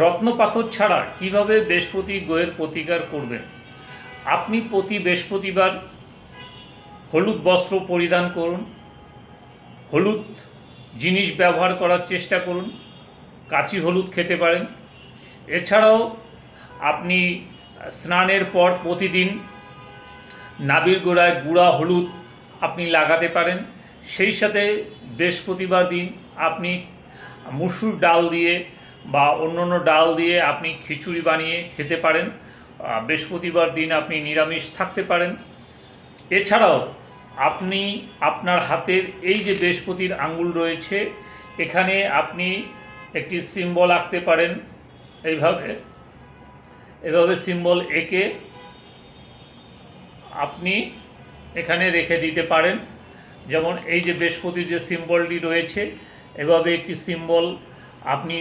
রত্ন পাথর ছাড়া কিভাবে বৃহস্পতি গ্রহের প্রতিকার করবেন? আপনি প্রতি বৃহস্পতিবার হলুদ বস্ত্র পরিধান করুন, হলুদ জিনিস ব্যবহার করার চেষ্টা করুন, কাঁচি হলুদ খেতে পারেন। এছাড়াও আপনি স্নানের পর প্রতিদিন নাভির গোড়ায় গুঁড়া হলুদ আপনি লাগাতে পারেন। সেই সাথে বৃহস্পতিবার দিন আপনি মুসুর ডাল দিয়ে বা অন্যান্য ডাল দিয়ে আপনি খিচুড়ি বানিয়ে খেতে পারেন। বৃহস্পতিবার দিন আপনি নিরামিষ থাকতে পারেন। এছাড়াও আপনি আপনার হাতের এই যে বৃহস্পতির আঙ্গুল রয়েছে, এখানে আপনি একটি সিম্বল আঁকতে পারেন। এইভাবে এভাবে সিম্বল এঁকে আপনি এখানে রেখে দিতে পারেন। যেমন এই যে বৃহস্পতির যে সিম্বলটি রয়েছে, এভাবে একটি সিম্বল আপনি